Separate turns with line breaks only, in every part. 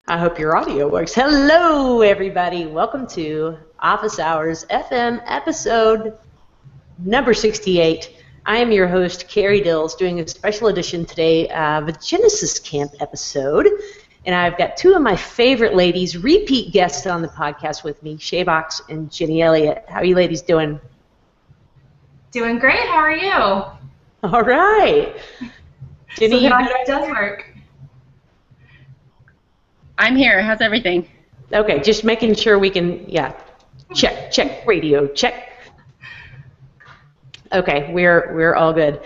I hope your audio works. Hello, everybody. Welcome to Office Hours FM episode number 68. I am your host, Carrie Dils, doing a special edition today of a Genesis Camp episode. And I've got two of my favorite ladies, repeat guests on the podcast with me, Shay, Bochs, and Jeni, Elliot. How are you ladies doing?
Doing great. How are you?
All right. Jeni,
so how does work?
I'm here. How's everything?
Okay, just making sure we can, check, radio, check. Okay, we're all good.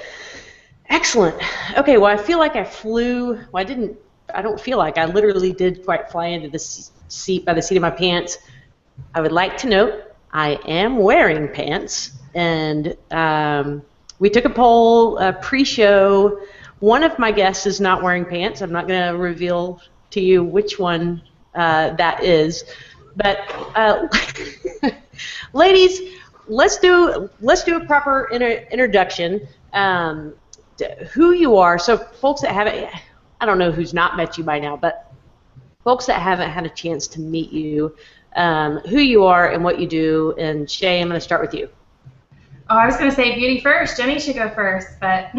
Excellent. Okay, well, I feel like I flew, I don't feel like I literally did quite fly into the seat by the seat of my pants. I would like to note I am wearing pants, and we took a poll pre-show. One of my guests is not wearing pants. I'm not going to reveal to you which one that is, but ladies, let's do a proper introduction. Who you are. So folks that haven't, I don't know who's not met you by now, but folks that haven't had a chance to meet you, who you are and what you do. And Shay, I'm going to start with you.
Oh, I was going to say beauty first. Jeni should go first, but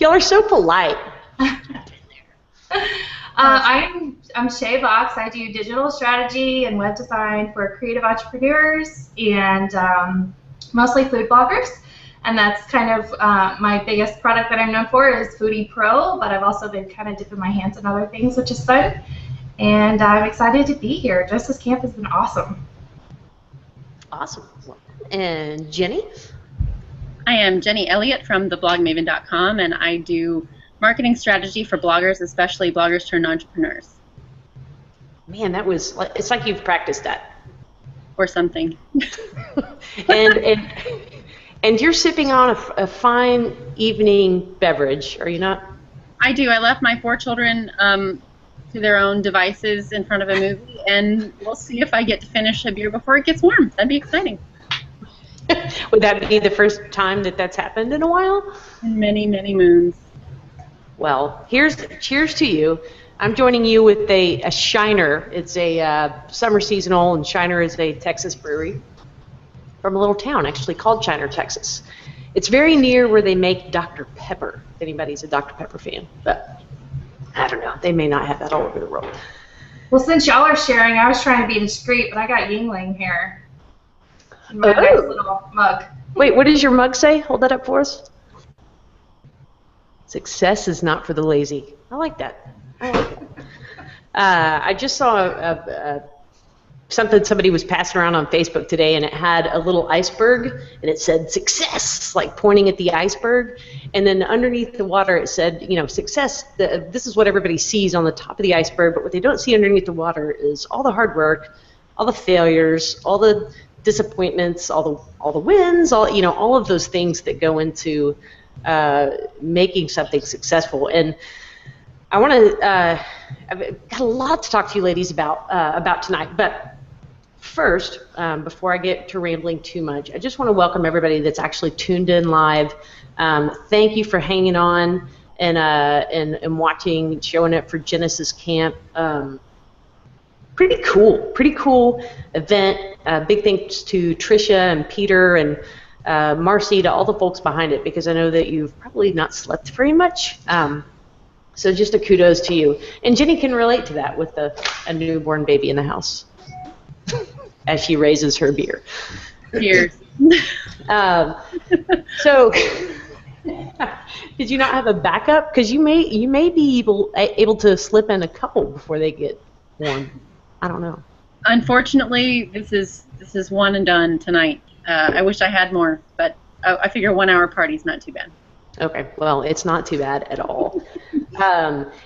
y'all are so polite.
I'm Shay Bochs. I do digital strategy and web design for creative entrepreneurs and mostly food bloggers. And that's kind of my biggest product that I'm known for is Foodie Pro, but I've also been kind of dipping my hands in other things, which is fun. And I'm excited to be here. Genesis Camp has been awesome.
Awesome. And Jeni?
I am Jeni Elliot from theblogmaven.com, and I do marketing strategy for bloggers, especially bloggers turned entrepreneurs.
Man, it's like you've practiced that.
Or something.
And you're sipping on a fine evening beverage, are you not?
I do. I left my 4 children to their own devices in front of a movie, and we'll see if I get to finish a beer before it gets warm. That'd be exciting.
Would that be the first time that's happened in a while?
In many, many moons.
Well, cheers to you. I'm joining you with a Shiner. It's a summer seasonal, and Shiner is a Texas brewery from a little town actually called Shiner, Texas. It's very near where they make Dr. Pepper, if anybody's a Dr. Pepper fan. But I don't know. They may not have that all over the world.
Well, since y'all are sharing, I was trying to be discreet, but I got Yingling here in my nice little mug.
Wait, what does your mug say? Hold that up for us. Success is not for the lazy. I like that. I just saw something somebody was passing around on Facebook today, and it had a little iceberg, and it said success, like pointing at the iceberg. And then underneath the water, it said, success, this is what everybody sees on the top of the iceberg, but what they don't see underneath the water is all the hard work, all the failures, all the disappointments, all the wins, all of those things that go into making something successful. And I want to, I've got a lot to talk to you ladies about tonight, but first, before I get to rambling too much, I just want to welcome everybody that's actually tuned in live. Thank you for hanging on and watching, showing up for Genesis Camp. Pretty cool event. Big thanks to Trisha and Peter and Marcy, to all the folks behind it, because I know that you've probably not slept very much. So just a kudos to you. And Jeni can relate to that with a newborn baby in the house as she raises her beer.
Cheers.
So did you not have a backup? Because you may be able to slip in a couple before they get warm. I don't know.
Unfortunately, this is one and done tonight. I wish I had more, but I figure 1 hour party's not too bad.
Okay, well, it's not too bad at all.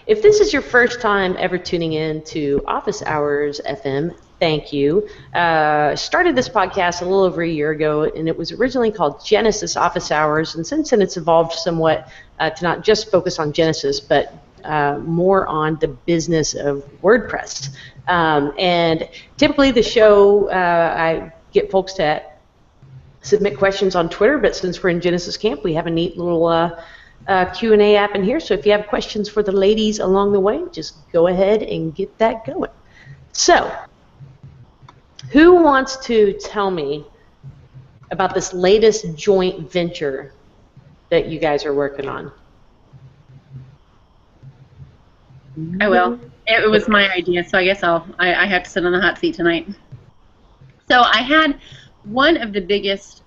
If this is your first time ever tuning in to Office Hours FM, thank you. Started this podcast a little over a year ago, and it was originally called Genesis Office Hours, and since then it's evolved somewhat to not just focus on Genesis, but more on the business of WordPress. And typically the show, I get folks to submit questions on Twitter, but since we're in Genesis Camp, we have a neat little Q&A app in here, so if you have questions for the ladies along the way, just go ahead and get that going. So, who wants to tell me about this latest joint venture that you guys are working on?
I will. It was my idea, so I guess I have to sit on the hot seat tonight. So I had one of the biggest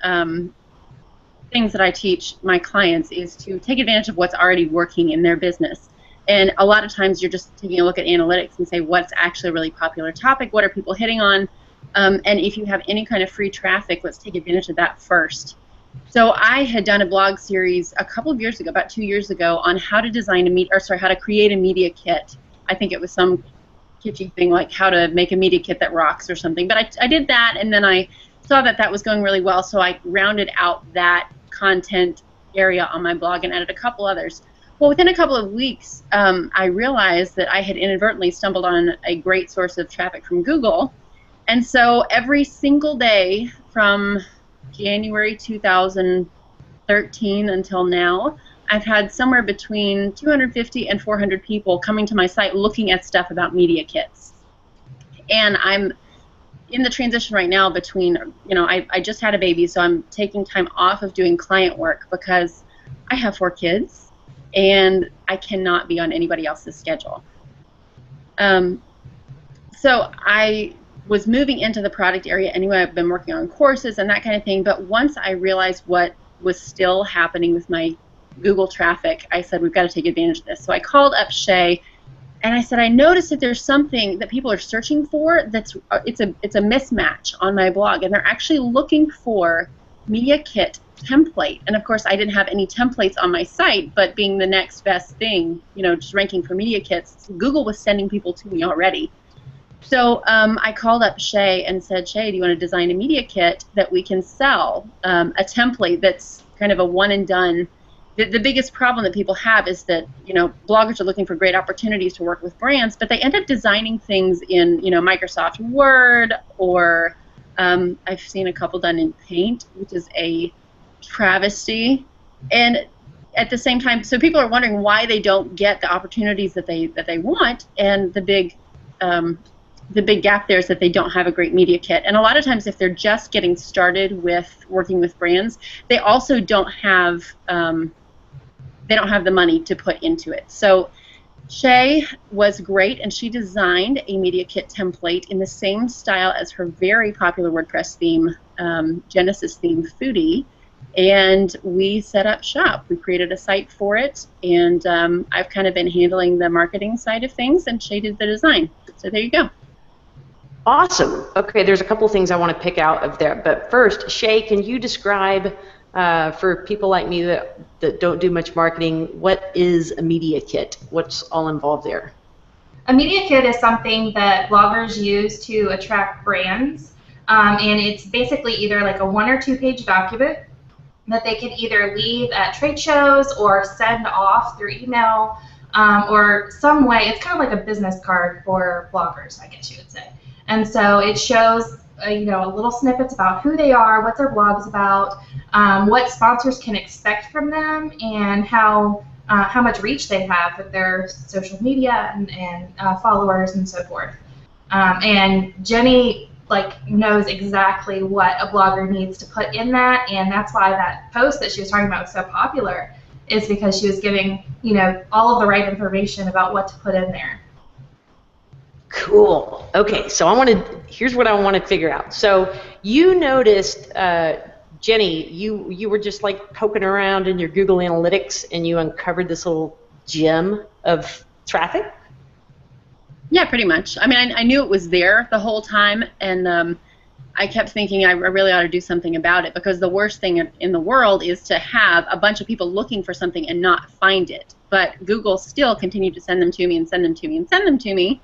things that I teach my clients is to take advantage of what's already working in their business. And a lot of times you're just taking a look at analytics and say what's actually a really popular topic, what are people hitting on, and if you have any kind of free traffic, let's take advantage of that first. So I had done a blog series a couple of years ago, about 2 years ago, on how to design how to create a media kit. I think it was some kitschy thing like how to make a media kit that rocks or something. But I did that, and then I saw that that was going really well, so I rounded out that content area on my blog and added a couple others. Well, within a couple of weeks, I realized that I had inadvertently stumbled on a great source of traffic from Google. And so every single day from January 2013 until now, I've had somewhere between 250 and 400 people coming to my site looking at stuff about media kits. And I'm in the transition right now between, I just had a baby, so I'm taking time off of doing client work because I have 4 kids and I cannot be on anybody else's schedule. So I was moving into the product area anyway. I've been working on courses and that kind of thing, but once I realized what was still happening with my Google traffic, I said, we've got to take advantage of this. So I called up Shay and I said, I noticed that there's something that people are searching for it's a mismatch on my blog, and they're actually looking for media kit template. And of course I didn't have any templates on my site, but being the next best thing, just ranking for media kits, Google was sending people to me already. So I called up Shay and said, Shay, do you want to design a media kit that we can sell? A template that's kind of a one and done. The biggest problem that people have is that, bloggers are looking for great opportunities to work with brands, but they end up designing things in, Microsoft Word, or I've seen a couple done in Paint, which is a travesty. And at the same time, so people are wondering why they don't get the opportunities that they want, and the big gap there is that they don't have a great media kit. And a lot of times if they're just getting started with working with brands, they also don't have the money to put into it. So Shay was great, and she designed a media kit template in the same style as her very popular WordPress theme, Genesis theme, Foodie, and we set up shop. We created a site for it, and I've kind of been handling the marketing side of things, and Shay did the design. So there you go.
Awesome. Okay, there's a couple things I want to pick out of there, but first, Shay, can you describe for people like me that don't do much marketing, what is a media kit? What's all involved there?
A media kit is something that bloggers use to attract brands, and it's basically either like a 1 or 2 page document that they can either leave at trade shows or send off through email, or some way. It's kind of like a business card for bloggers, I guess you would say. And so it shows little snippets about who they are, what their blog's about, what sponsors can expect from them, and how much reach they have with their social media and followers and so forth. And Jeni knows exactly what a blogger needs to put in that, and that's why that post that she was talking about was so popular, is because she was giving all of the right information about what to put in there.
Cool. Okay, so here's what I want to figure out. So you noticed, Jeni, you were just poking around in your Google Analytics and you uncovered this little gem of traffic?
Yeah, pretty much. I mean, I knew it was there the whole time, and I kept thinking I really ought to do something about it, because the worst thing in the world is to have a bunch of people looking for something and not find it. But Google still continued to send them to me and send them to me and send them to me.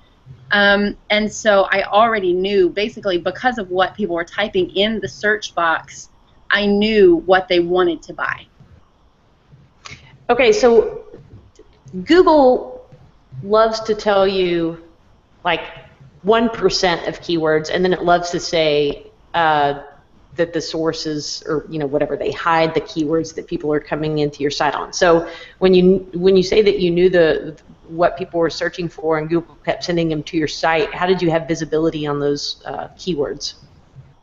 And so I already knew, basically, because of what people were typing in the search box, I knew what they wanted to buy.
Okay, so Google loves to tell you 1% of keywords, and then it loves to say that the sources, or whatever, they hide the keywords that people are coming into your site on. So when you say that you knew what people were searching for and Google kept sending them to your site, how did you have visibility on those keywords?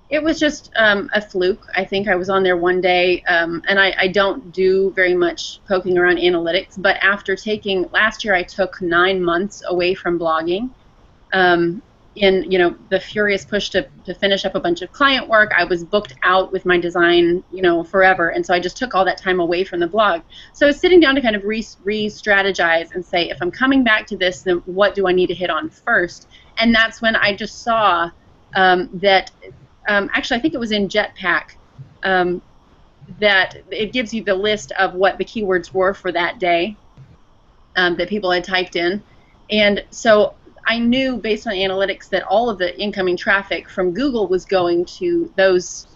It was just a fluke. I think I was on there one day, and I don't do very much poking around analytics, but after last year I took 9 months away from blogging. In the furious push to finish up a bunch of client work, I was booked out with my design forever, and so I just took all that time away from the blog. So I was sitting down to kind of re-strategize and say, if I'm coming back to this, then what do I need to hit on first? And that's when I just saw that actually I think it was in Jetpack that it gives you the list of what the keywords were for that day that people had typed in, and so I knew based on analytics that all of the incoming traffic from Google was going to those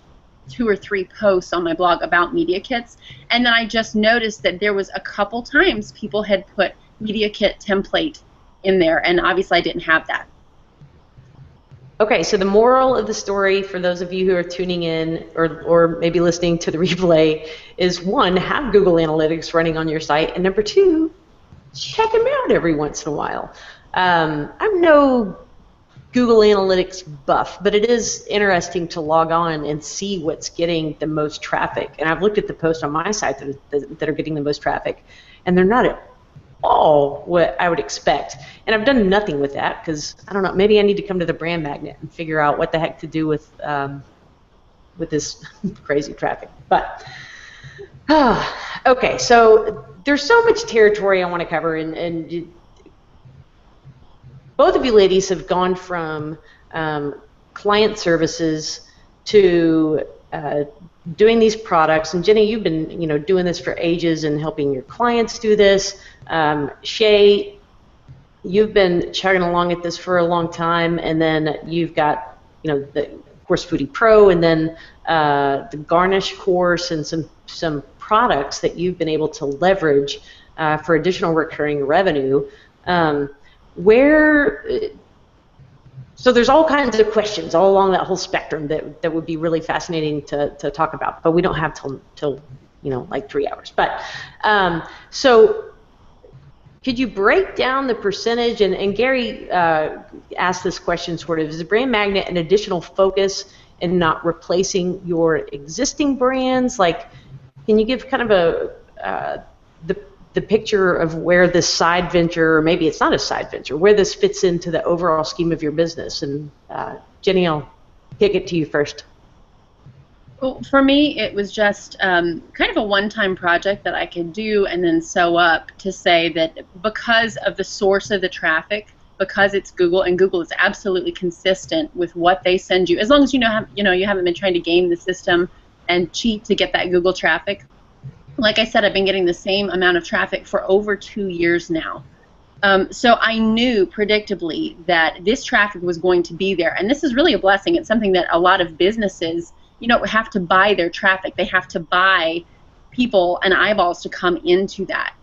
2 or 3 posts on my blog about media kits, and then I just noticed that there was a couple times people had put media kit template in there, and obviously I didn't have that.
Okay, so the moral of the story for those of you who are tuning in or maybe listening to the replay is, 1, have Google Analytics running on your site, and number 2, check them out every once in a while. I'm no Google Analytics buff, but it is interesting to log on and see what's getting the most traffic. And I've looked at the posts on my site that are getting the most traffic, and they're not at all what I would expect. And I've done nothing with that because, I don't know, maybe I need to come to the brand magnet and figure out what the heck to do with this crazy traffic. But, okay, so there's so much territory I want to cover, and both of you ladies have gone from client services to doing these products. And Jeni, you've been doing this for ages and helping your clients do this. Shay, you've been chugging along at this for a long time, and then you've got the course Foodie Pro, and then the Garnish course, and some products that you've been able to leverage for additional recurring revenue. So there's all kinds of questions all along that whole spectrum that would be really fascinating to talk about, but we don't have till like 3 hours. But so could you break down the percentage, and Gary asked this question sort of, is the brand magnet an additional focus and not replacing your existing brands? Like, can you give kind of the picture of where this side venture, or maybe it's not a side venture, where this fits into the overall scheme of your business? And Jeni, I'll kick it to you first.
Well, for me, it was just kind of a one-time project that I could do and then sew up to say that because of the source of the traffic, because it's Google, and Google is absolutely consistent with what they send you, as long as you haven't been trying to game the system and cheat to get that Google traffic. Like I said, I've been getting the same amount of traffic for over 2 years now. So I knew predictably that this traffic was going to be there, and this is really a blessing. It's something that a lot of businesses, have to buy their traffic. They have to buy people and eyeballs to come into that.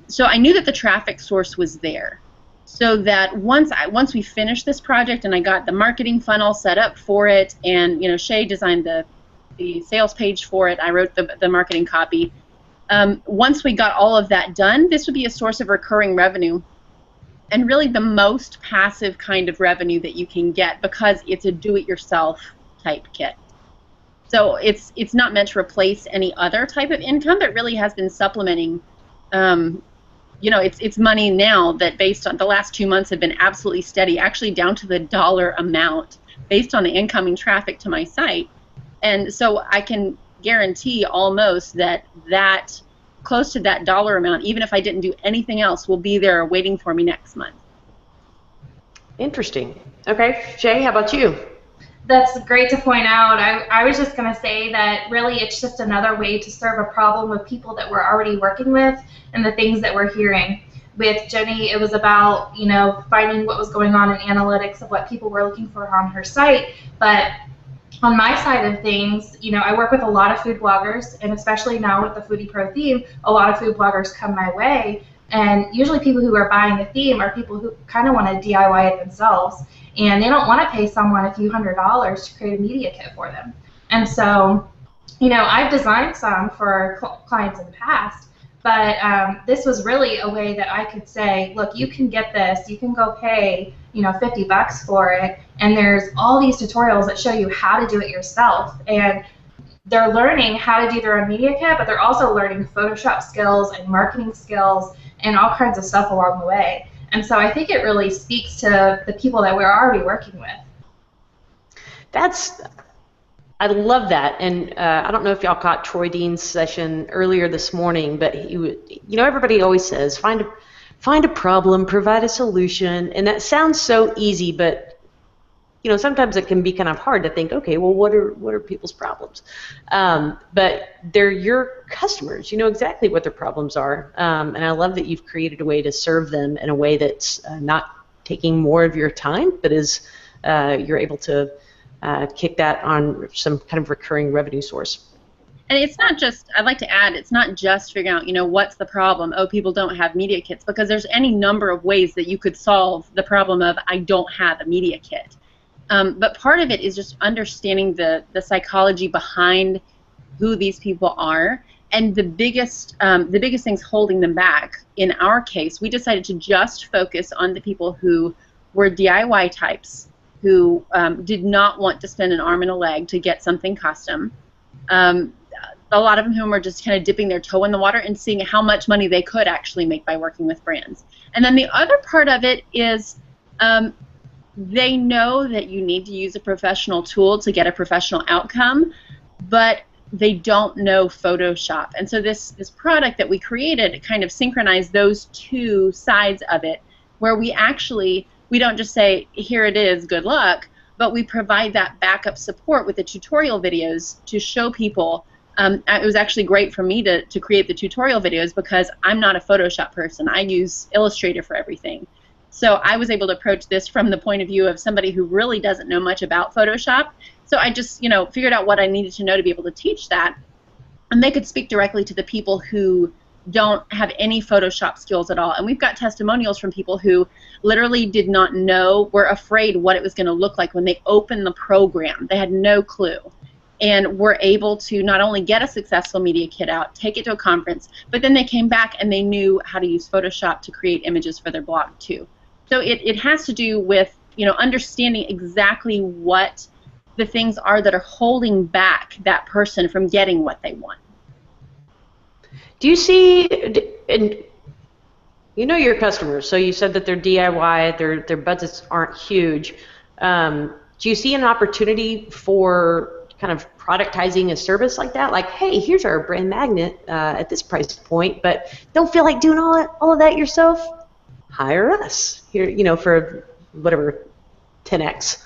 So I knew that the traffic source was there. So that once we finished this project and I got the marketing funnel set up for it, and Shay designed the sales page for it, I wrote the marketing copy. Once we got all of that done, this would be a source of recurring revenue, and really the most passive kind of revenue that you can get, because it's a do-it-yourself type kit. So it's not meant to replace any other type of income, but really has been supplementing. It's money now that, based on the last 2 months, have been absolutely steady, actually down to the dollar amount based on the incoming traffic to my site. And so I can guarantee almost that close to that dollar amount, even if I didn't do anything else, will be there waiting for me next month.
Interesting. Okay, Shay, how about you?
That's great to point out. I was just going to say that really it's just another way to serve a problem with people that we're already working with and the things that we're hearing. With Jeni, it was about finding what was going on in analytics of what people were looking for on her site, but on my side of things, I work with a lot of food bloggers, and especially now with the Foodie Pro theme, a lot of food bloggers come my way, and usually people who are buying the theme are people who kind of want to DIY it themselves, and they don't want to pay someone a few $100s to create a media kit for them. And so, you know, I've designed some for clients in the past, but this was really a way that I could say, look, you can get this, you can go pay, you know, $50 for it, and there's all these tutorials that show you how to do it yourself. And they're learning how to do their own media kit, but they're also learning Photoshop skills and marketing skills and all kinds of stuff along the way. And so I think it really speaks to the people that we're already working with.
I love that, and I don't know if y'all caught Troy Dean's session earlier this morning, but you know, everybody always says find a problem, provide a solution, and that sounds so easy, but you know, sometimes it can be kind of hard to think, okay, well, what are people's problems? But they're your customers. You know exactly what their problems are, and I love that you've created a way to serve them in a way that's not taking more of your time, but is you're able to kick that on some kind of recurring revenue source.
And it's not just, I'd like to add, it's not just figuring out, you know, what's the problem? Oh, people don't have media kits, because there's any number of ways that you could solve the problem of I don't have a media kit. But part of it is just understanding the psychology behind who these people are, and the biggest things holding them back. In our case, we decided to just focus on the people who were DIY types, who did not want to spend an arm and a leg to get something custom. A lot of whom are just kind of dipping their toe in the water and seeing how much money they could actually make by working with brands. And then the other part of it is they know that you need to use a professional tool to get a professional outcome, but they don't know Photoshop. And so this product that we created kind of synchronized those two sides of it, where we don't just say, here it is, good luck, but we provide that backup support with the tutorial videos to show people. It was actually great for me to create the tutorial videos, because I'm not a Photoshop person. I use Illustrator for everything. So I was able to approach this from the point of view of somebody who really doesn't know much about Photoshop. So I just, you know, figured out what I needed to know to be able to teach that. And they could speak directly to the people who don't have any Photoshop skills at all. And we've got testimonials from people who literally did not know, were afraid what it was going to look like when they opened the program. They had no clue. And were able to not only get a successful media kit out, take it to a conference, but then they came back and they knew how to use Photoshop to create images for their blog too. So it has to do with, you know, understanding exactly what the things are that are holding back that person from getting what they want.
Do you see, and you know your customers, so you said that they're DIY, their budgets aren't huge. Do you see an opportunity for kind of productizing a service like that? Like, hey, here's our brand magnet at this price point, but don't feel like doing all of that yourself? Hire us here, you know, for whatever, 10x.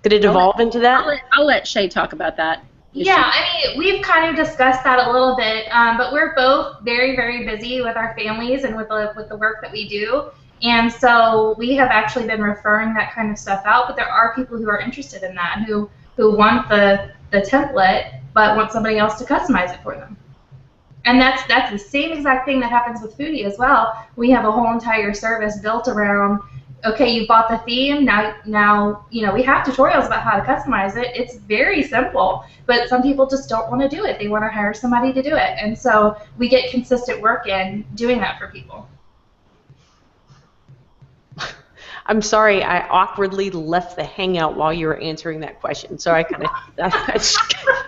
Did it evolve into that?
I'll let Shay talk about that.
Yeah, I mean, we've kind of discussed that a little bit, but we're both very, very busy with our families and with the work that we do. And so we have actually been referring that kind of stuff out, but there are people who are interested in that, who want the template, but want somebody else to customize it for them. And that's the same exact thing that happens with Foodie as well. We have a whole entire service built around, okay, you bought the theme, now you know, we have tutorials about how to customize it. It's very simple, but some people just don't want to do it. They want to hire somebody to do it. And so we get consistent work in doing that for people.
I'm sorry, I awkwardly left the Hangout while you were answering that question, so I kind of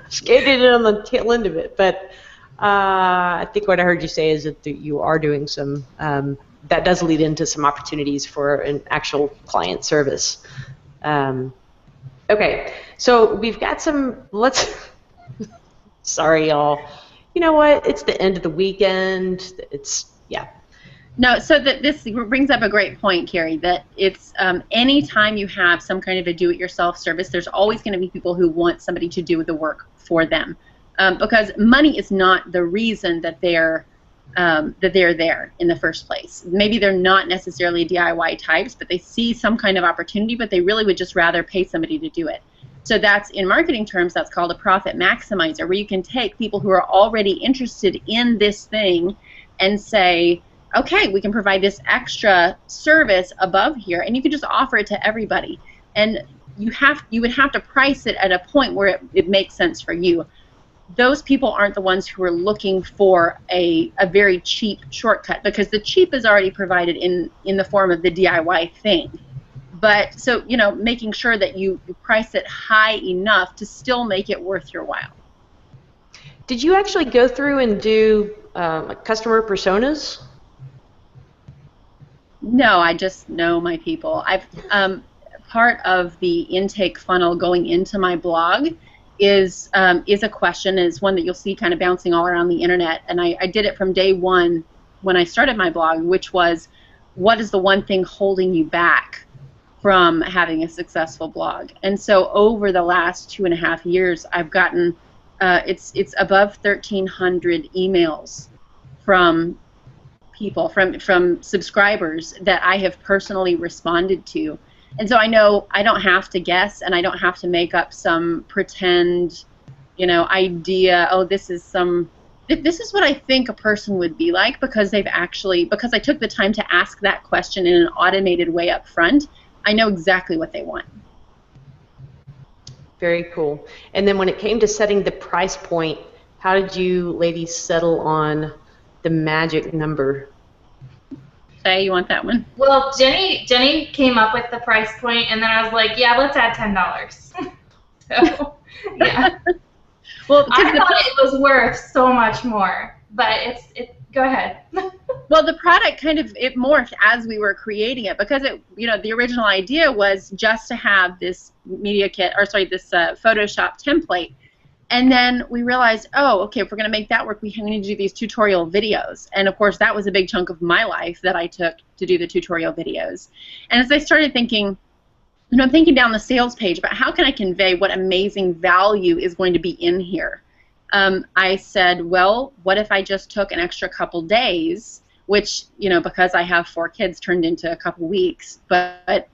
skated in on the tail end of it. But I think what I heard you say is that you are doing some, that does lead into some opportunities for an actual client service. Okay, so we've got some, sorry y'all. You know what, it's the end of the weekend, yeah.
No, so this brings up a great point, Carrie, that it's anytime you have some kind of a do-it-yourself service, there's always going to be people who want somebody to do the work for them, because money is not the reason that they're there in the first place. Maybe they're not necessarily DIY types, but they see some kind of opportunity, but they really would just rather pay somebody to do it. So that's, in marketing terms, that's called a profit maximizer, where you can take people who are already interested in this thing and say, okay, we can provide this extra service above here, and you can just offer it to everybody. And you would have to price it at a point where it makes sense for you. Those people aren't the ones who are looking for a very cheap shortcut, because the cheap is already provided in the form of the DIY thing. But so, you know, making sure that you price it high enough to still make it worth your while.
Did you actually go through and do customer personas?
No, I just know my people. I've part of the intake funnel going into my blog is a question, is one that you'll see kind of bouncing all around the internet, and I did it from day one when I started my blog, which was, what is the one thing holding you back from having a successful blog? And so over the last 2.5 years, I've gotten it's above 1,300 emails from people, from subscribers that I have personally responded to. And so I know I don't have to guess, and I don't have to make up some pretend, you know, idea, oh, this is what I think a person would be like, because I took the time to ask that question in an automated way up front. I know exactly what they want.
Very cool. And then when it came to setting the price point, how did you ladies settle on the magic number?
Shay, you want that one?
Well, Jeni came up with the price point, and then I was like, yeah, let's add $10. So, yeah.
Well,
I thought it was worth so much more, but go ahead.
Well, the product it morphed as we were creating it, because the original idea was just to have this media kit, or sorry, this Photoshop template. And then we realized, oh, okay, if we're going to make that work, we need to do these tutorial videos. And of course, that was a big chunk of my life that I took to do the tutorial videos. And as I started thinking, I'm thinking down the sales page about how can I convey what amazing value is going to be in here. I said, well, what if I just took an extra couple days, which, because I have 4 kids, turned into a couple weeks, but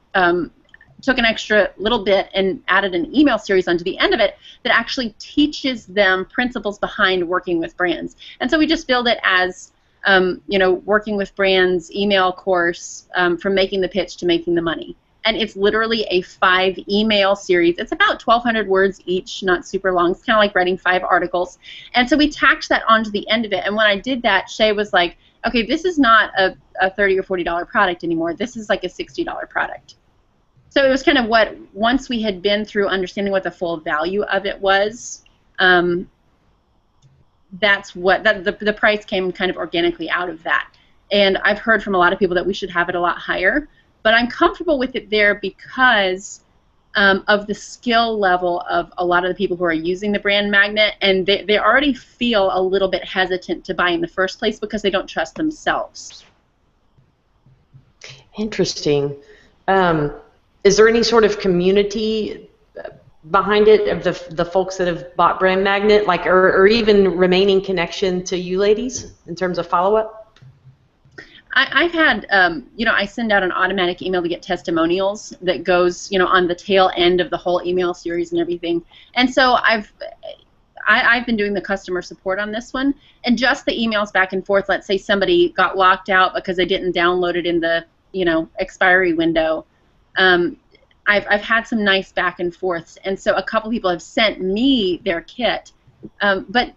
took an extra little bit and added an email series onto the end of it that actually teaches them principles behind working with brands. And so we just build it as, working with brands email course, from making the pitch to making the money. And it's literally a 5 email series. It's about 1,200 words each, not super long. It's kind of like writing 5 articles. And so we tacked that onto the end of it. And when I did that, Shay was like, okay, this is not a $30 or $40 product anymore. This is like a $60 product. So it was kind of once we had been through understanding what the full value of it was, that's what, the price came kind of organically out of that. And I've heard from a lot of people that we should have it a lot higher, but I'm comfortable with it there because of the skill level of a lot of the people who are using the brand magnet, and they already feel a little bit hesitant to buy in the first place because they don't trust themselves.
Interesting. Is there any sort of community behind it of the folks that have bought Brand Magnet, like, or even remaining connection to you ladies in terms of follow-up?
I've had, I send out an automatic email to get testimonials that goes, on the tail end of the whole email series and everything. And so I've been doing the customer support on this one, and just the emails back and forth. Let's say somebody got locked out because they didn't download it in the, expiry window. I've had some nice back and forths, and so a couple people have sent me their kit, but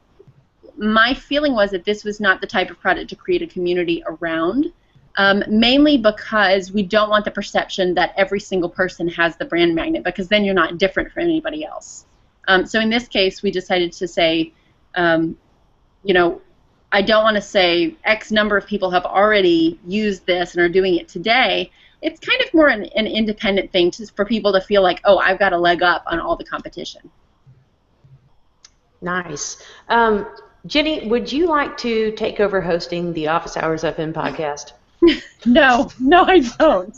my feeling was that this was not the type of product to create a community around, mainly because we don't want the perception that every single person has the brand magnet, because then you're not different from anybody else. So in this case, we decided to say, I don't want to say X number of people have already used this and are doing it today. It's kind of more an independent thing for people to feel like, oh, I've got a leg up on all the competition.
Nice. Jeni, would you like to take over hosting the Office Hours FM podcast?
No, I don't.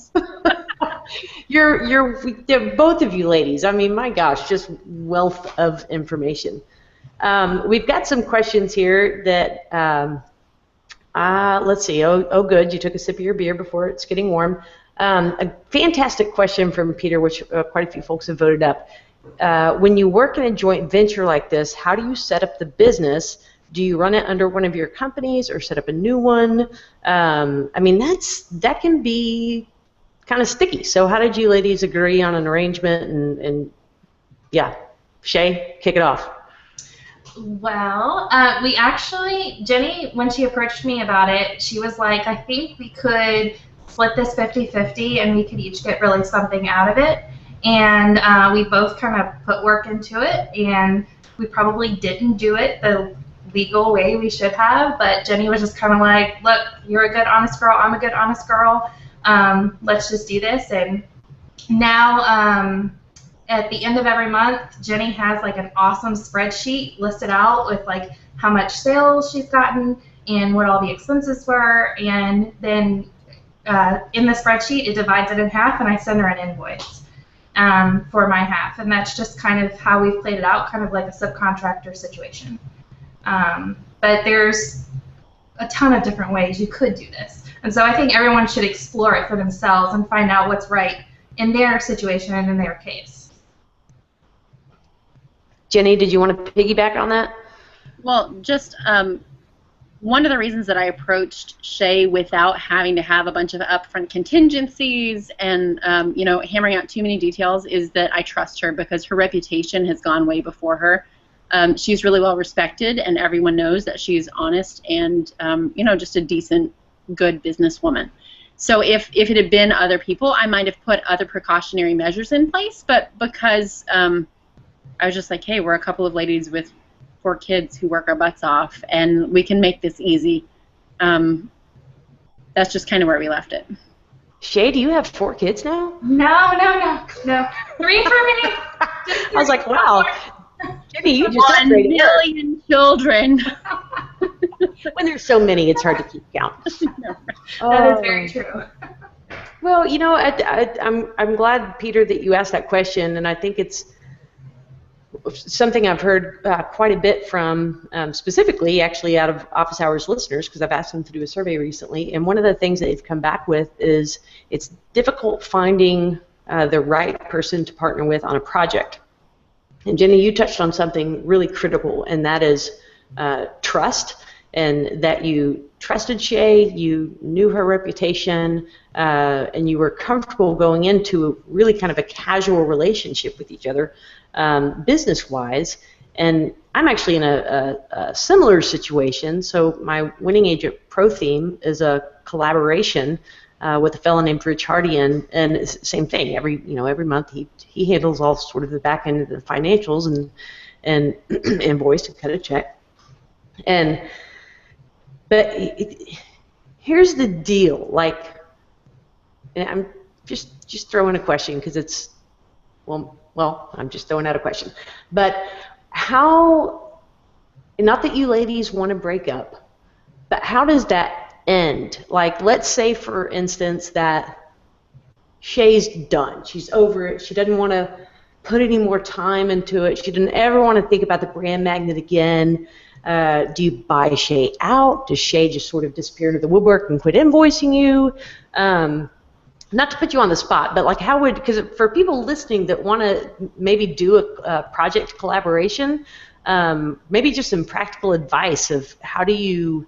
You're both of you ladies. I mean, my gosh, just wealth of information. We've got some questions here that, let's see. Oh, good. You took a sip of your beer before it's getting warm. A fantastic question from Peter, which quite a few folks have voted up. When you work in a joint venture like this, how do you set up the business? Do you run it under one of your companies or set up a new one? I mean, that can be kind of sticky. So how did you ladies agree on an arrangement? And yeah, Shay, kick it off.
Well, we actually, Jeni, when she approached me about it, she was like, I think we could split this 50-50 and we could each get really something out of it. And we both kind of put work into it, and we probably didn't do it the legal way we should have, but Jeni was just kind of like, look, you're a good, honest girl, I'm a good, honest girl, let's just do this. And now at the end of every month, Jeni has like an awesome spreadsheet listed out with like how much sales she's gotten and what all the expenses were, and then in the spreadsheet it divides it in half, and I send her an invoice for my half, and that's just kind of how we've played it out, kind of like a subcontractor situation. But there's a ton of different ways you could do this, and so I think everyone should explore it for themselves and find out what's right in their situation and in their case.
Jeni, did you want to piggyback on that?
Well, just one of the reasons that I approached Shay without having to have a bunch of upfront contingencies and you know, hammering out too many details is that I trust her, because her reputation has gone way before her. She's really well respected, and everyone knows that she's honest and you know, just a decent, good businesswoman. So if it had been other people, I might have put other precautionary measures in place, but because I was just like, hey, we're a couple of ladies with 4 kids who work our butts off, and we can make this easy. That's just kind of where we left it.
Shay, do you have 4 kids now?
No. 3 for me.
I was like, wow. Jeni, you just
1 million children.
When there's so many, it's hard to keep count.
That is very true.
Well, you know, I'm glad, Peter, that you asked that question, and I think it's something I've heard quite a bit from, specifically, actually, out of Office Hours listeners, because I've asked them to do a survey recently, and one of the things that they've come back with is it's difficult finding the right person to partner with on a project. And Jeni, you touched on something really critical, and that is trust, and that you trusted Shay, you knew her reputation, and you were comfortable going into really kind of a casual relationship with each other, business-wise. And I'm actually in a similar situation. So my Winning Agent Pro theme is a collaboration with a fellow named Rich Hardy, and it's same thing. Every month he handles all sort of the back end of the financials and invoice and cut a check. But here's the deal. Like, and I'm just throwing a question because it's well, I'm just throwing out a question. But how? Not that you ladies want to break up, but how does that end? Like, let's say, for instance, that Shay's done. She's over it. She doesn't want to put any more time into it. She didn't ever want to think about the brand magnet again. Do you buy Shay out? Does Shay just sort of disappear into the woodwork and quit invoicing you? Not to put you on the spot, but like, how would, because for people listening that want to maybe do a project collaboration, maybe just some practical advice of how do you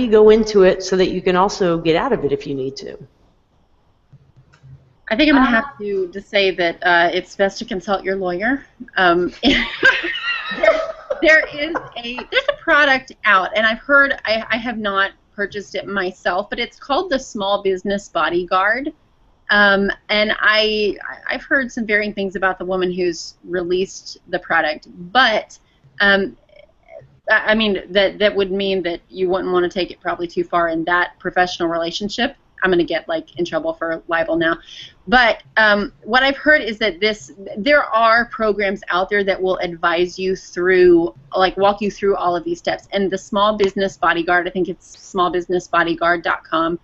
go into it so that you can also get out of it if you need to?
I think I'm going to have to say that it's best to consult your lawyer. There's a product out, and I've heard, I have not purchased it myself, but it's called the Small Business Bodyguard. And I've heard some varying things about the woman who's released the product, but I mean, that would mean that you wouldn't want to take it probably too far in that professional relationship. I'm going to get in trouble for libel now. But what I've heard is that there are programs out there that will advise you through, walk you through all of these steps. And the Small Business Bodyguard, I think it's smallbusinessbodyguard.com,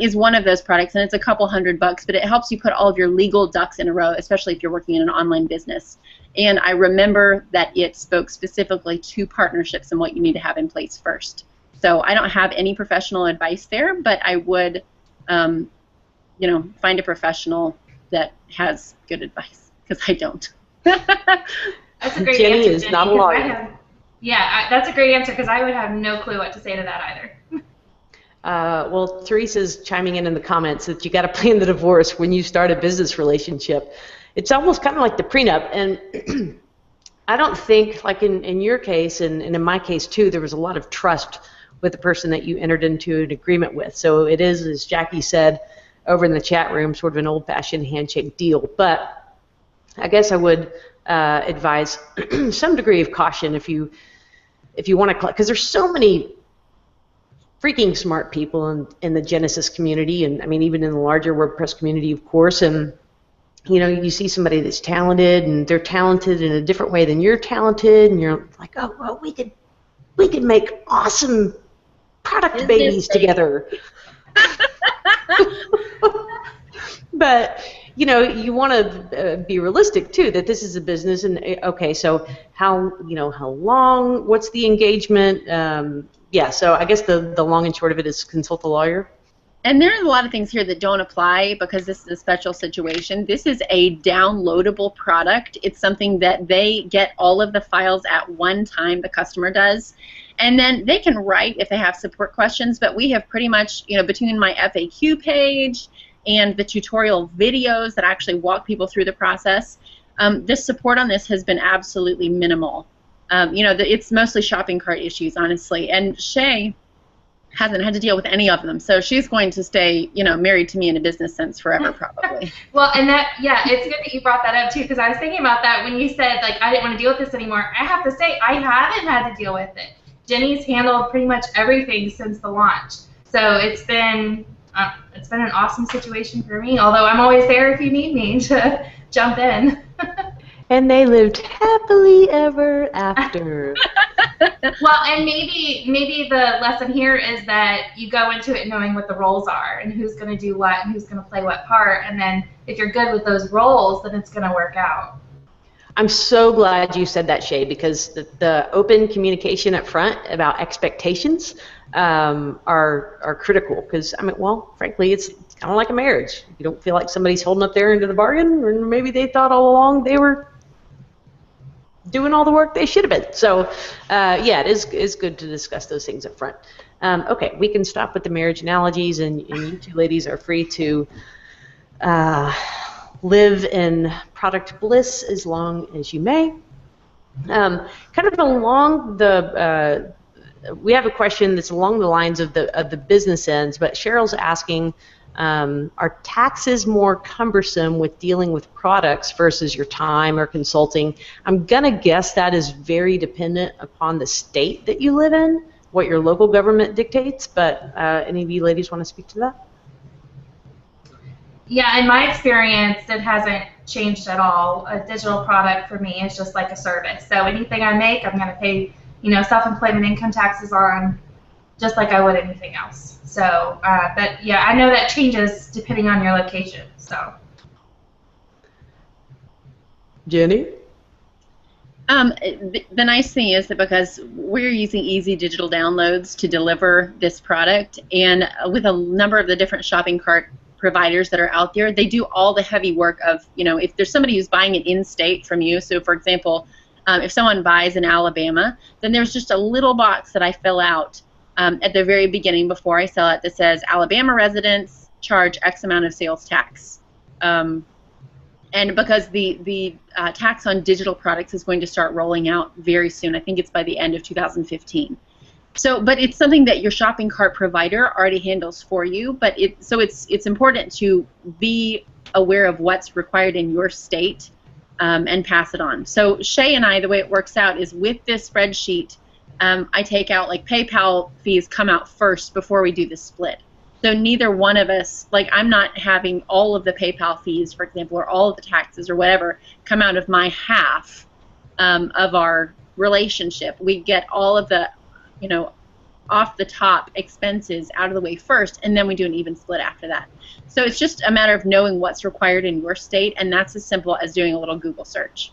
is one of those products. And it's a couple $100, but it helps you put all of your legal ducks in a row, especially if you're working in an online business. And I remember that it spoke specifically to partnerships and what you need to have in place first. So I don't have any professional advice there, but I would find a professional that has good advice, because I don't.
That's a great
Jeni
answer,
is
Jeni,
not a lawyer.
that's a great answer, because I would have no clue what to say to that either.
Well, Teresa's chiming in the comments that you got to plan the divorce when you start a business relationship. It's almost kind of like the prenup, and I don't think, like in your case and in my case too, there was a lot of trust with the person that you entered into an agreement with. So it is, as Jackie said over in the chat room, sort of an old-fashioned handshake deal. But I guess I would advise some degree of caution if you want to, because there's so many freaking smart people in the Genesis community, and I mean even in the larger WordPress community, of course. And you know, you see somebody that's talented, and they're talented in a different way than you're talented, and you're like, oh well, we could make awesome product babies together. But you know, you want to be realistic too, that this is a business, and okay, so how long, what's the engagement? Yeah, so I guess the long and short of it is consult a lawyer.
And there's a lot of things here that don't apply because this is a special situation. This is a downloadable product. It's something that they get all of the files at one time, the customer does. And then they can write if they have support questions, but we have pretty much, you know, between my FAQ page and the tutorial videos that actually walk people through the process, the support on this has been absolutely minimal. You know, it's mostly shopping cart issues, honestly. And Shay hasn't had to deal with any of them, so she's going to stay, you know, married to me in a business sense forever, probably.
Well, and that, yeah, it's good that you brought that up too, because I was thinking about that when you said, like, I didn't want to deal with this anymore. I have to say, I haven't had to deal with it. Jeni's handled pretty much everything since the launch, so it's been an awesome situation for me. Although I'm always there if you need me to jump in.
And they lived happily ever after.
Well, and maybe the lesson here is that you go into it knowing what the roles are and who's going to do what and who's going to play what part, and then if you're good with those roles, then it's going to work out.
I'm so glad you said that, Shay, because the open communication up front about expectations are critical. Because I mean, well, frankly, it's kind of like a marriage. You don't feel like somebody's holding up their end of the bargain, or maybe they thought all along they were doing all the work they should have been. So, yeah, it is good to discuss those things up front. Okay, we can stop with the marriage analogies, and you two ladies are free to live in product bliss as long as you may. Kind of along the, we have a question that's along the lines of the business ends, but Cheryl's asking, are taxes more cumbersome with dealing with products versus your time or consulting? I'm going to guess that is very dependent upon the state that you live in, what your local government dictates, but any of you ladies want to speak to that?
Yeah, in my experience, it hasn't changed at all. A digital product for me is just like a service. So anything I make, I'm going to pay, you know, self-employment income taxes on, just like I would anything else. So, but yeah, I know that changes depending on your location. So,
Jeni?
The nice thing is that because we're using easy digital downloads to deliver this product, and with a number of the different shopping cart providers that are out there, they do all the heavy work of, you know, if there's somebody who's buying it in-state from you, so for example, if someone buys in Alabama, then there's just a little box that I fill out at the very beginning before I sell it that says Alabama residents charge X amount of sales tax. And because the tax on digital products is going to start rolling out very soon, I think it's by the end of 2015. So, but it's something that your shopping cart provider already handles for you. But it's important to be aware of what's required in your state and pass it on. So Shay and I, the way it works out is with this spreadsheet, I take out, like, PayPal fees come out first before we do the split. So neither one of us, like, I'm not having all of the PayPal fees, for example, or all of the taxes or whatever come out of my half of our relationship. We get all of the, you know, off the top expenses out of the way first, and then we do an even split after that. So it's just a matter of knowing what's required in your state, and that's as simple as doing a little Google search.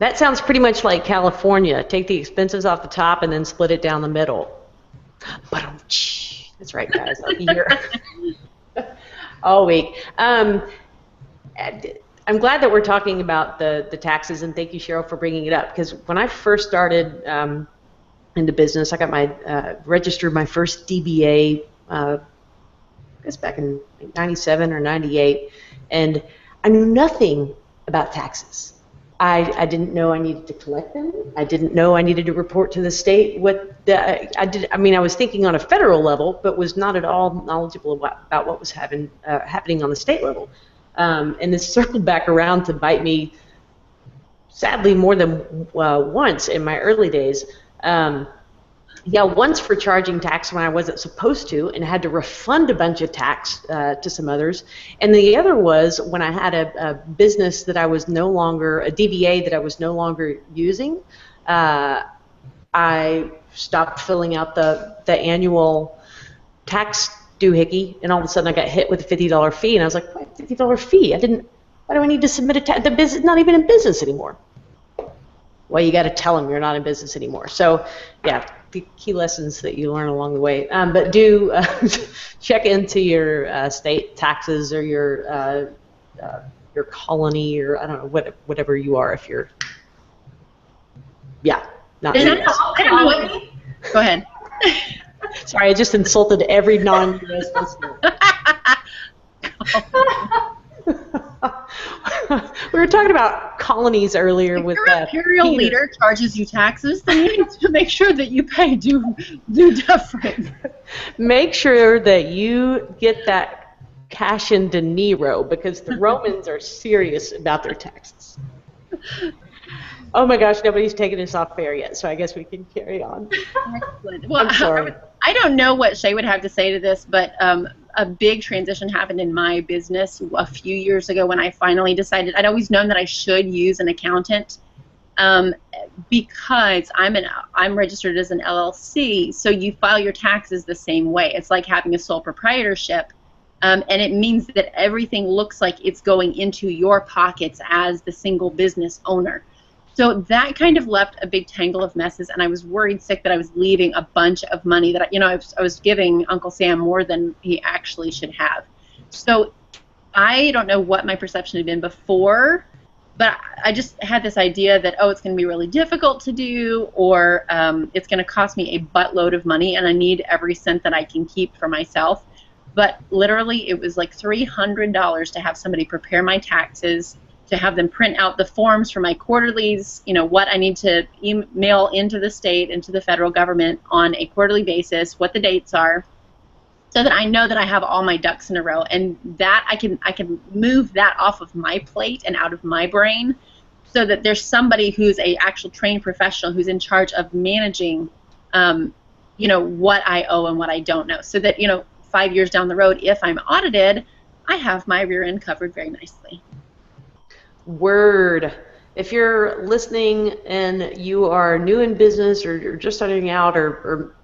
That sounds pretty much like California. Take the expenses off the top and then split it down the middle. That's right, guys. I'll be here all week. I'm glad that we're talking about the taxes, and thank you, Cheryl, for bringing it up, because when I first started into business. I got my registered my first DBA, I guess back in 97 or 98, and I knew nothing about taxes. I didn't know I needed to collect them. I didn't know I needed to report to the state. I was thinking on a federal level, but was not at all knowledgeable about what was happening on the state level. And this circled back around to bite me, sadly, more than once in my early days. Once for charging tax when I wasn't supposed to and had to refund a bunch of tax to some others. And the other was when I had a business that I was no longer, a DBA that I was no longer using. I stopped filling out the annual tax doohickey, and all of a sudden I got hit with a $50 fee, and I was like, what, $50 fee? Why do I need to submit a tax? The business is not even in business anymore. Well, you got to tell them you're not in business anymore. So, yeah, the key lessons that you learn along the way. But do check into your state taxes or your colony, or I don't know, whatever you are. If you're, not.
I don't know what. Go ahead.
Sorry, I just insulted every non-U.S. listener. We were talking about colonies earlier with
your imperial leader charges you taxes, then you need to make sure that you pay due deference. Make
sure that you get that cash into Nero, because the Romans are serious about their taxes. Oh my gosh, nobody's taken us off air yet, so I guess we can carry on.
Excellent. Well, I'm sorry. I don't know what Shay would have to say to this, but a big transition happened in my business a few years ago when I finally decided. I'd always known that I should use an accountant because I'm registered as an LLC, so you file your taxes the same way. It's like having a sole proprietorship, and it means that everything looks like it's going into your pockets as the single business owner. So that kind of left a big tangle of messes, and I was worried sick that I was leaving a bunch of money that I was giving Uncle Sam more than he actually should have. So I don't know what my perception had been before, but I just had this idea that, it's going to be really difficult to do, or it's going to cost me a buttload of money, and I need every cent that I can keep for myself. But literally, it was like $300 to have somebody prepare my taxes, to have them print out the forms for my quarterlies, what I need to email into the state and to the federal government on a quarterly basis, what the dates are, so that I know that I have all my ducks in a row, and that I can move that off of my plate and out of my brain, so that there's somebody who's a actual trained professional who's in charge of managing, what I owe and what I don't know, so that 5 years down the road, if I'm audited, I have my rear end covered very nicely.
Word. If you're listening and you are new in business, or you're just starting out, or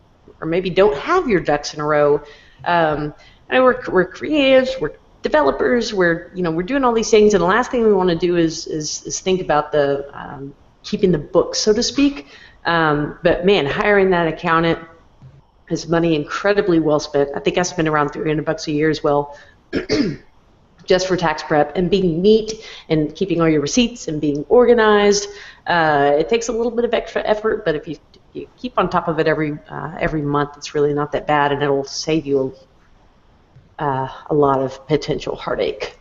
maybe don't have your ducks in a row, we're creatives, we're developers, we're doing all these things, and the last thing we want to do is think about the keeping the books, so to speak. But man, hiring that accountant is money incredibly well spent. I think I spend around $300 a year as well. Just for tax prep and being neat and keeping all your receipts and being organized. It takes a little bit of extra effort, but if you keep on top of it every month, it's really not that bad, and it'll save you a lot of potential heartache.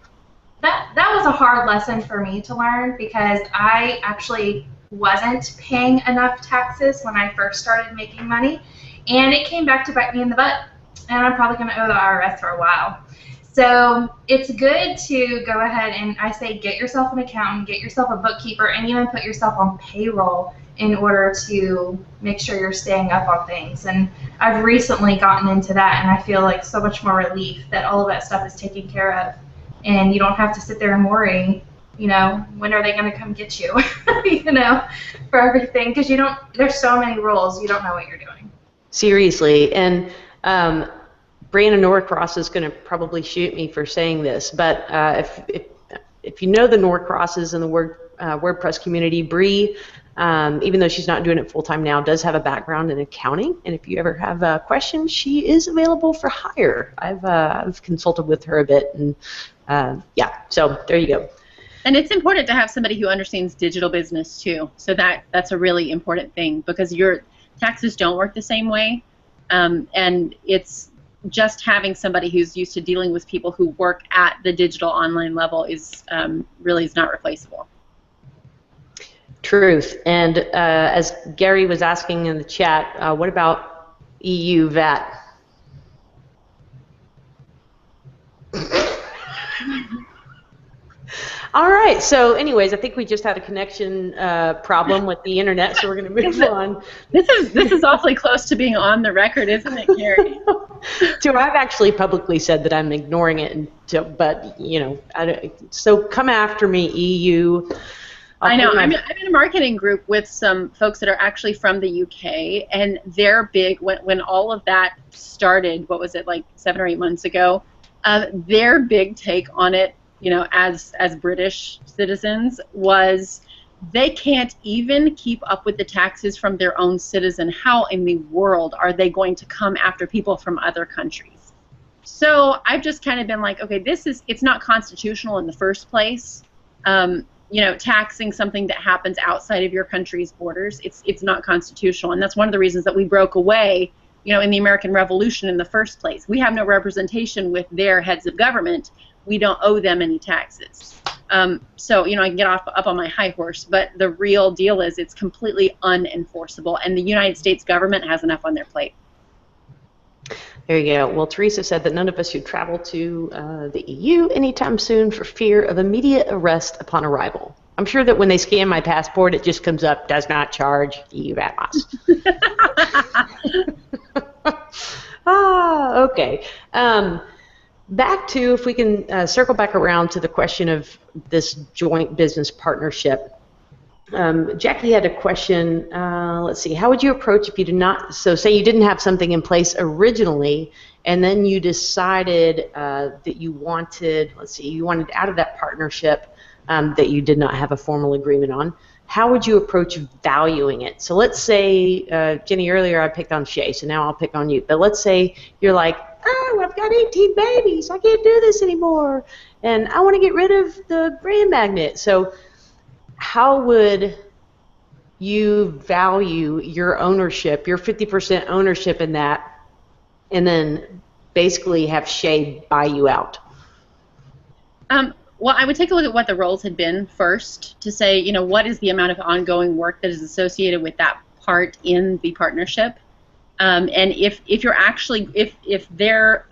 That was a hard lesson for me to learn, because I actually wasn't paying enough taxes when I first started making money, and it came back to bite me in the butt, and I'm probably going to owe the IRS for a while. So it's good to go ahead and, I say, get yourself an accountant, get yourself a bookkeeper, and even put yourself on payroll in order to make sure you're staying up on things. And I've recently gotten into that, and I feel like so much more relief that all of that stuff is taken care of, and you don't have to sit there and worry, when are they going to come get you, for everything, because there's so many rules, you don't know what you're doing.
Seriously, and Brandon Norcross is going to probably shoot me for saying this, but if you know the Norcrosses in the WordPress community, Bree, even though she's not doing it full-time now, does have a background in accounting, and if you ever have questions, she is available for hire. I've consulted with her a bit, and so there you go.
And it's important to have somebody who understands digital business too, so that's a really important thing, because taxes don't work the same way, and it's just having somebody who's used to dealing with people who work at the digital online level is really is not replaceable.
Truth. And as Gary was asking in the chat, what about EU VAT? All right. So, anyways, I think we just had a connection problem with the internet, so we're going to move on.
This is awfully close to being on the record, isn't it, Carrie?
So I've actually publicly said that I'm ignoring it, but you know, so come after me, EU.
I know. I'm in a marketing group with some folks that are actually from the UK, and they're big. When all of that started, what was it, like 7 or 8 months ago? Their big take on it, you know, as British citizens, was they can't even keep up with the taxes from their own citizen. How in the world are they going to come after people from other countries? So I've just kind of been like, okay, it's not constitutional in the first place. You know, taxing something that happens outside of your country's borders, it's not constitutional, and that's one of the reasons that we broke away, you know, in the American Revolution in the first place. We have no representation with their heads of government. We don't owe them any taxes. So, you know, I can get up on my high horse, but the real deal is it's completely unenforceable, and the United States government has enough on their plate.
There you go. Well, Teresa said that none of us should travel to the EU anytime soon for fear of immediate arrest upon arrival. I'm sure that when they scan my passport, it just comes up, does not charge EU VAT loss. Okay. Back to, if we can circle back around to the question of this joint business partnership. Jackie had a question. Let's see. How would you approach if you did not? So, say you didn't have something in place originally, and then you decided that you wanted. Let's see. You wanted out of that partnership that you did not have a formal agreement on. How would you approach valuing it? So, let's say, Jeni, earlier I picked on Shay, so now I'll pick on you. But let's say you're like, oh, I've got 18 babies. I can't do this anymore, and I want to get rid of the brand magnet. So, how would you value your ownership, your 50% ownership in that, and then basically have Shay buy you out?
Well, I would take a look at what the roles had been first to say, you know, what is the amount of ongoing work that is associated with that part in the partnership, and if you're actually if their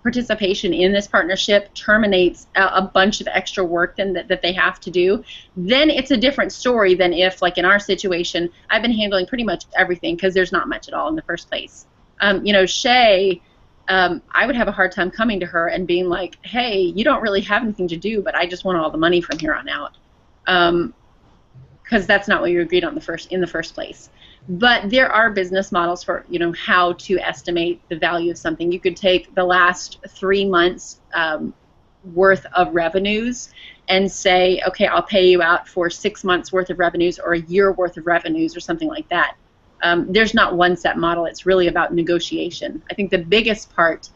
participation in this partnership terminates a bunch of extra work that they have to do, then it's a different story than if, like in our situation, I've been handling pretty much everything because there's not much at all in the first place. You know, Shay, I would have a hard time coming to her and being like, hey, you don't really have anything to do, but I just want all the money from here on out, because that's not what you agreed on in the first place. But there are business models for, you know, how to estimate the value of something. You could take the last 3 months worth of revenues and say, okay, I'll pay you out for 6 months worth of revenues or a year worth of revenues or something like that. There's not one set model. It's really about negotiation. I think the biggest part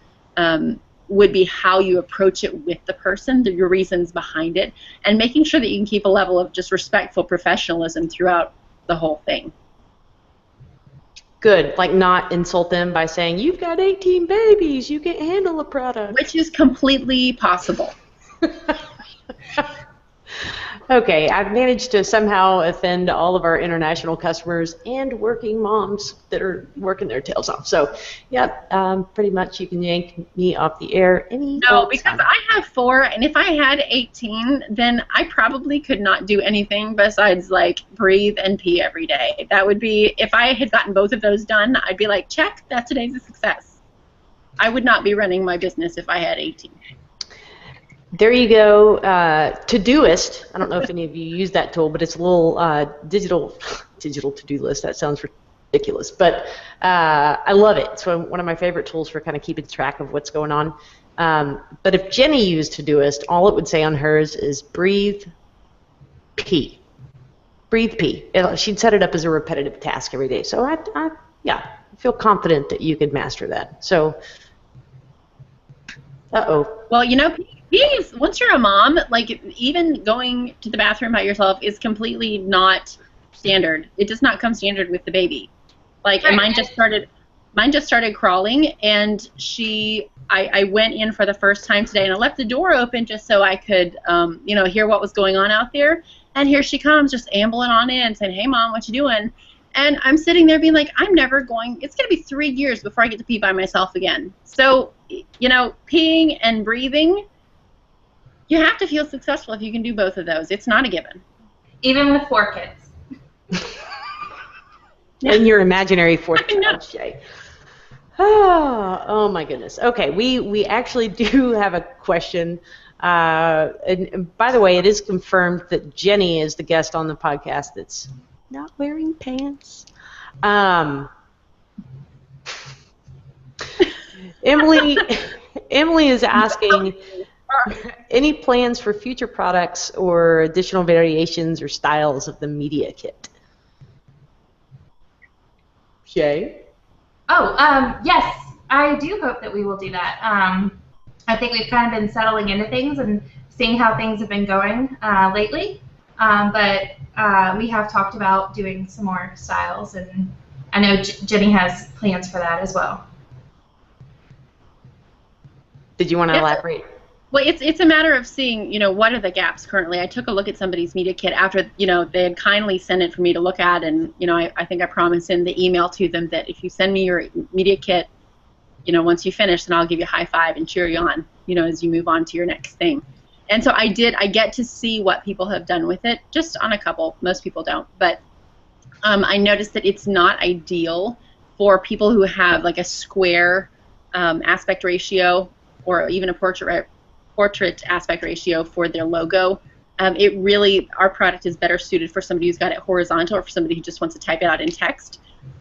would be how you approach it with the person, your reasons behind it, and making sure that you can keep a level of just respectful professionalism throughout the whole thing.
Good, like not insult them by saying, you've got 18 babies, you can't handle a product.
Which is completely possible.
Okay, I've managed to somehow offend all of our international customers and working moms that are working their tails off. So, yep, pretty much you can yank me off the air any
No, because I have 4, and if I had 18, then I probably could not do anything besides, like, breathe and pee every day. That would be, if I had gotten both of those done, I'd be like, check, that today's a success. I would not be running my business if I had 18.
There you go. Todoist. I don't know if any of you use that tool, but it's a little digital to-do list. That sounds ridiculous, but I love it. It's one of my favorite tools for kind of keeping track of what's going on. But if Jeni used Todoist, all it would say on hers is breathe, pee. Breathe, pee. She'd set it up as a repetitive task every day. So I feel confident that you could master that. So,
Well, you know, pee's, once you're a mom, like, even going to the bathroom by yourself is completely not standard. It does not come standard with the baby. Like, and mine just started crawling, and I went in for the first time today, and I left the door open just so I could, hear what was going on out there. And here she comes, just ambling on in, saying, "Hey, Mom, what you doing?" And I'm sitting there being like, it's going to be 3 years before I get to pee by myself again. So, peeing and breathing, you have to feel successful if you can do both of those. It's not a given.
Even with 4 kids.
And your imaginary 4th child, Shay. Oh my goodness. Okay, we actually do have a question. And by the way, it is confirmed that Jeni is the guest on the podcast that's not wearing pants. Emily is asking, any plans for future products or additional variations or styles of the media kit? Shay?
Yes, I do hope that we will do that. I think we've kind of been settling into things and seeing how things have been going lately. But we have talked about doing some more styles, and I know Jeni has plans for that as well.
Did you want to elaborate?
Well, it's a matter of seeing, what are the gaps currently. I took a look at somebody's media kit after, they had kindly sent it for me to look at, and, I think I promised in the email to them that if you send me your media kit, once you finish, then I'll give you a high five and cheer you on, as you move on to your next thing. And so I get to see what people have done with it, just on a couple. Most people don't. But I noticed that it's not ideal for people who have like a square aspect ratio or even a portrait aspect ratio for their logo. Our product is better suited for somebody who's got it horizontal or for somebody who just wants to type it out in text.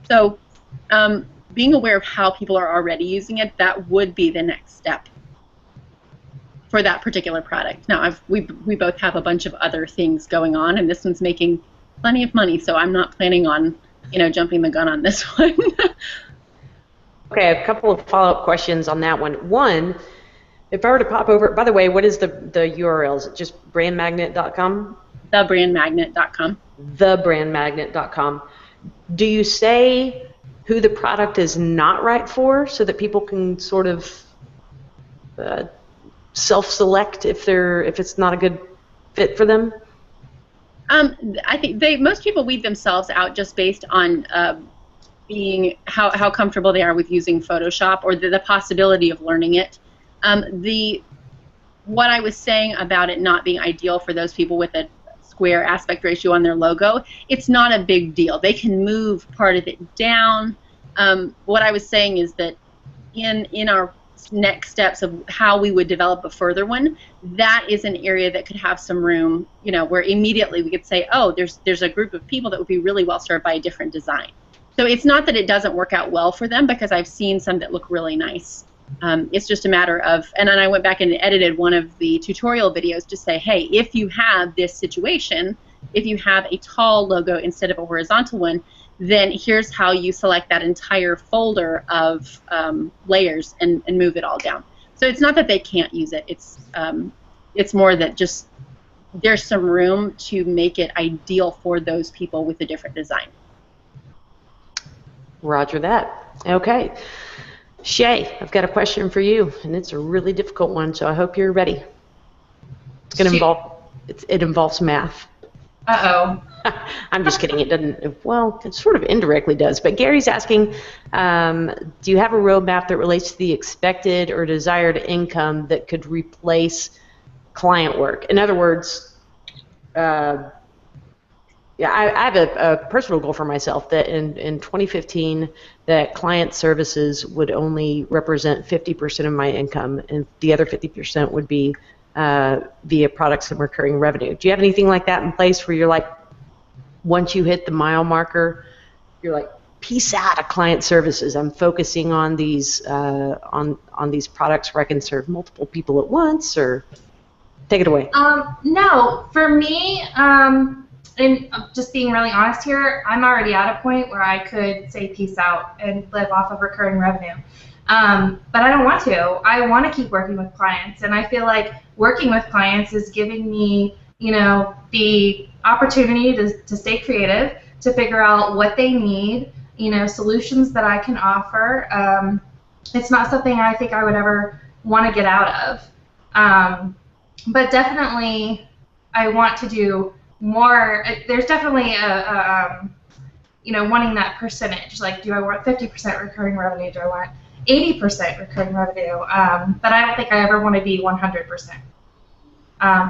So being aware of how people are already using it, that would be the next step for that particular product. Now, we both have a bunch of other things going on, and this one's making plenty of money, so I'm not planning on, jumping the gun on this one.
Okay, a couple of follow-up questions on that one. One, if I were to pop over, by the way, what is the URL? Is it just brandmagnet.com?
Thebrandmagnet.com.
Thebrandmagnet.com. Do you say who the product is not right for so that people can sort of self-select if it's not a good fit for them?
I think most people weed themselves out just based on being how comfortable they are with using Photoshop or the possibility of learning it. What I was saying about it not being ideal for those people with a square aspect ratio on their logo, it's not a big deal. They can move part of it down. What I was saying is that in our next steps of how we would develop a further one, that is an area that could have some room, where immediately we could say, oh, there's a group of people that would be really well served by a different design. So it's not that it doesn't work out well for them, because I've seen some that look really nice. It's just a matter of, and then I went back and edited one of the tutorial videos to say, hey, if you have this situation, if you have a tall logo instead of a horizontal one, then here's how you select that entire folder of layers and move it all down. So it's not that they can't use it. It's more that just there's some room to make it ideal for those people with a different design. Roger that.
Okay. Shay, I've got a question for you, and it's a really difficult one, so I hope you're ready. It's going to it involves math.
Uh-oh.
I'm just kidding. It doesn't, well, it sort of indirectly does. But Gary's asking, do you have a roadmap that relates to the expected or desired income that could replace client work? In other words, I have a personal goal for myself that in 2015 that client services would only represent 50% of my income, and the other 50% would be via products and recurring revenue. Do you have anything like that in place where you're like, once you hit the mile marker, you're like, peace out of client services. I'm focusing on these on these products where I can serve multiple people at once, or take it away.
No, for me, and just being really honest here, I'm already at a point where I could say peace out and live off of recurring revenue. But I don't want to. I want to keep working with clients, and I feel like working with clients is giving me, the opportunity to stay creative, to figure out what they need, solutions that I can offer. It's not something I think I would ever want to get out of. But definitely, I want to do more. There's definitely wanting that percentage. Like, do I want 50% recurring revenue? Do I want 80% recurring revenue? But I don't think I ever want to be 100%.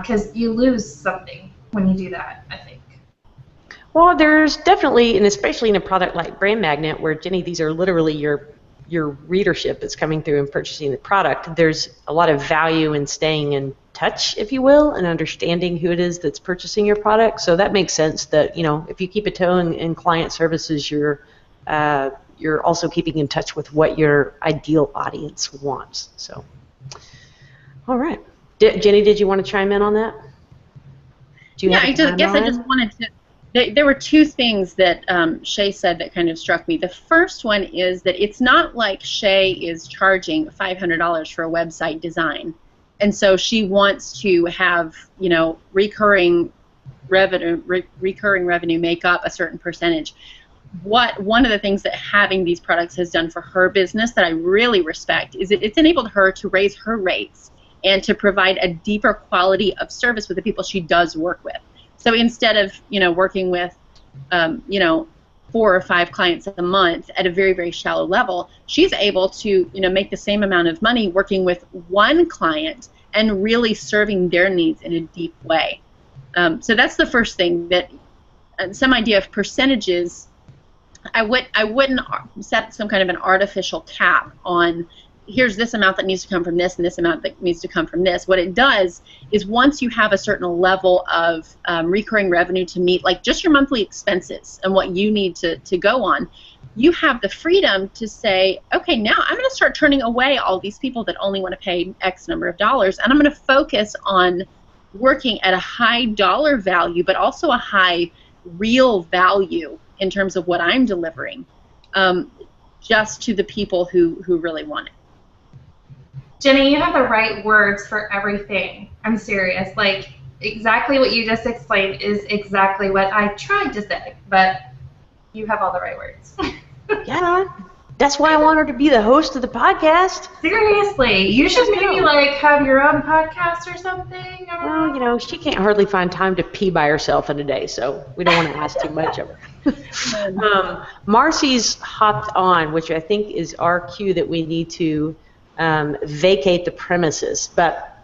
Because you lose something when you do that, I think.
Well, there's definitely, and especially in a product like Brand Magnet, where, Jeni, these are literally your readership that's coming through and purchasing the product, there's a lot of value in staying in touch, if you will, and understanding who it is that's purchasing your product. So that makes sense that, if you keep a toe in client services, you're also keeping in touch with what your ideal audience wants. So, all right. Jeni, did you want to chime in on that?
I just wanted to. There were two things that Shay said that kind of struck me. The first one is that it's not like Shay is charging $500 for a website design, and so she wants to have recurring revenue make up a certain percentage. One of the things that having these products has done for her business that I really respect is it's enabled her to raise her rates and to provide a deeper quality of service with the people she does work with. So instead of working with 4 or 5 clients a month at a very, very shallow level, she's able to make the same amount of money working with one client and really serving their needs in a deep way. So that's the first thing, that some idea of percentages. I wouldn't set some kind of an artificial cap on, here's this amount that needs to come from this and this amount that needs to come from this. What it does is, once you have a certain level of recurring revenue to meet, like just your monthly expenses and what you need to go on, you have the freedom to say, okay, now I'm going to start turning away all these people that only want to pay X number of dollars, and I'm going to focus on working at a high dollar value, but also a high real value in terms of what I'm delivering, just to the people who really want it.
Jeni, you have the right words for everything. I'm serious. Like, exactly what you just explained is exactly what I tried to say, but you have all the right words.
Yeah, that's why I want her to be the host of the podcast.
Seriously, you should maybe have your own podcast or something.
Well, she can't hardly find time to pee by herself in a day, so we don't want to ask too much of her. Marcy's hopped on, which I think is our cue that we need to vacate the premises. But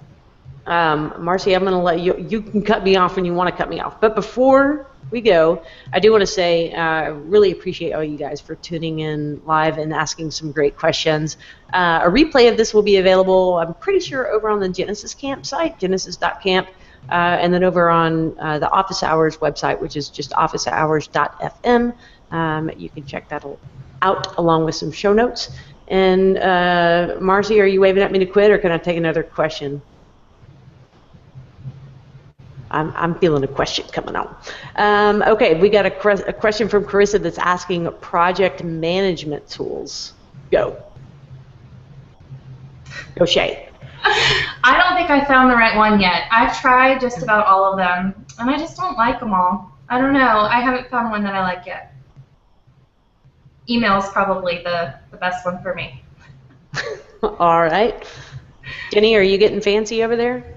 Marcy, I'm going to let you can cut me off when you want to cut me off. But before we go, I do want to say I really appreciate all you guys for tuning in live and asking some great questions. A replay of this will be available, I'm pretty sure, over on the Genesis Camp site, genesis.camp, and then over on the Office Hours website, which is just officehours.fm. You can check that out along with some show notes. And Marcy, are you waving at me to quit, or can I take another question? I'm feeling a question coming on. Okay, we got a question from Carissa that's asking project management tools. Go, Shay.
I don't think I found the right one yet. I've tried just about all of them, and I just don't like them all. I don't know. I haven't found one that I like yet. Email is probably the best one for me.
All right. Jeni, are you getting fancy over there?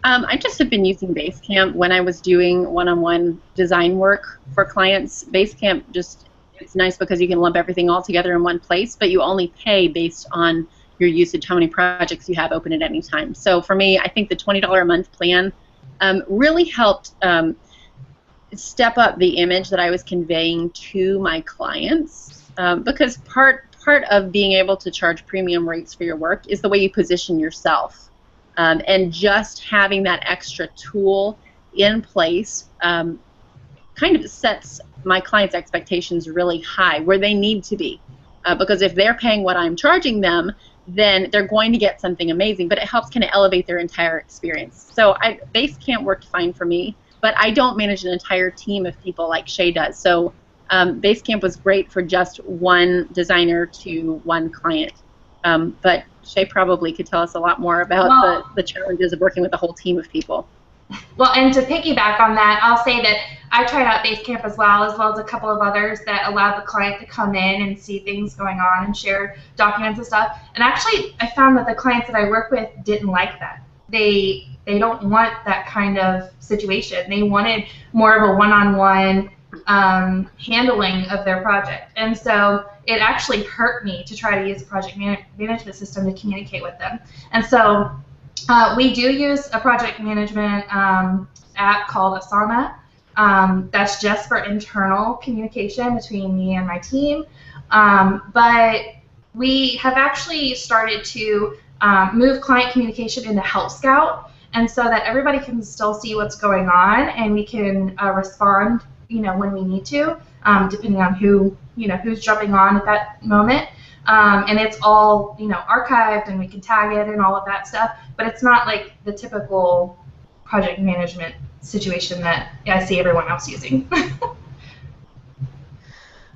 I just have been using Basecamp when I was doing one-on-one design work for clients. Basecamp it's nice because you can lump everything all together in one place, but you only pay based on your usage, how many projects you have open at any time. So for me, I think the $20 a month plan really helped step up the image that I was conveying to my clients, because part of being able to charge premium rates for your work is the way you position yourself. And just having that extra tool in place kind of sets my clients' expectations really high, where they need to be. Because if they're paying what I'm charging them, then they're going to get something amazing, but it helps kind of elevate their entire experience. So Basecamp worked fine for me, but I don't manage an entire team of people like Shay does. So Basecamp was great for just one designer to one client. But Shay probably could tell us a lot more about the challenges of working with a whole team of people.
Well, and to piggyback on that, I'll say that I tried out Basecamp as well as a couple of others that allowed the client to come in and see things going on and share documents and stuff. And actually, I found that the clients that I work with didn't like that. They don't want that kind of situation. They wanted more of a one-on-one handling of their project. And so it actually hurt me to try to use a project management system to communicate with them. And so we do use a project management app called Asana. That's just for internal communication between me and my team. But we have actually started to move client communication into Help Scout, and so that everybody can still see what's going on, and we can respond, when we need to, depending on who's jumping on at that moment. And it's all, archived, and we can tag it and all of that stuff. But it's not like the typical project management situation that I see everyone else using.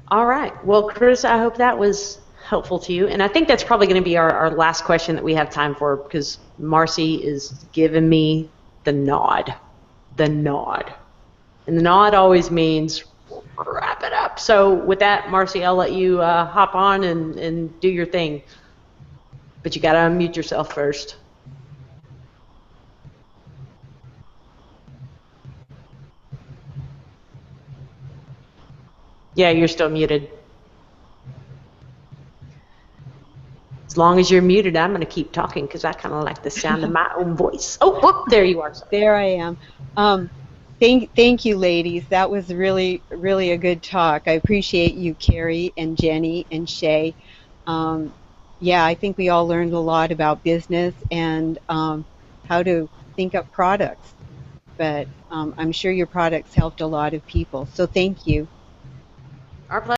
All right. Well, Chris, I hope that was helpful to you. And I think that's probably going to be our last question that we have time for, because Marcy is giving me the nod. The nod. And the nod always means wrap it up. So with that, Marcy, I'll let you hop on and do your thing. But you got to unmute yourself first. Yeah, you're still muted. As long as you're muted, I'm going to keep talking because I kind of like the sound of my own voice. Oh, whoop, there you are.
There I am. Thank you, ladies. That was really, really a good talk. I appreciate you, Carrie and Jeni and Shay. Yeah, I think we all learned a lot about business and how to think up products. But I'm sure your products helped a lot of people. So thank you.
Our pleasure.